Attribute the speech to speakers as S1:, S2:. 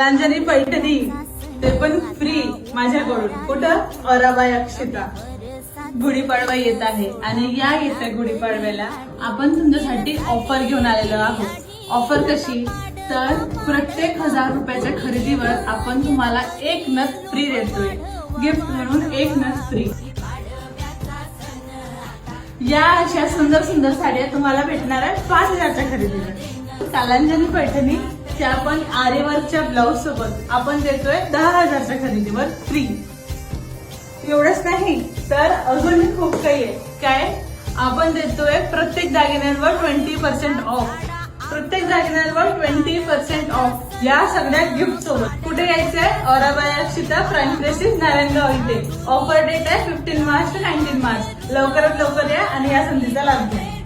S1: लांजनी पैठणी ते पण फ्री माझ्याकडून. कुठं? औराबाई अक्षिता. गुढीपाडवा येत आहे आणि या येत्या गुढीपाडव्याला आपण तुमच्यासाठी ऑफर घेऊन आलेलो आहोत. ऑफर कशी? तर प्रत्येक 1000 रुपयाच्या खरेदीवर आपण तुम्हाला एक नथ फ्री देतोय. गिफ्ट म्हणून एक नथ फ्री. या अशा सुंदर सुंदर साड्या तुम्हाला भेटणार आहे 5000च्या खरेदीवर. कालांजनी पैठणी त्या पण आरीवर्कच्या ब्लाउज सोबत आपण देतोय 10000च्या खरेदीवर फ्री. एवढंच नाही तर अजून खूप काही आहे. काय? आपण देतोय प्रत्येक दागिन्यांवर 20% ऑफ. प्रत्येक दागिन्यांवर 20% ऑफ या सगळ्या गिफ्ट सोबत. कुठे यायचंय? औराबाई अक्षिता, प्राईम प्लेसेस, नारायणगाव इथे. ऑफर डेट आहे 15 मार्च ते 19 मार्च. लवकरात लवकर या आणि या संधीचा लाभ घ्या.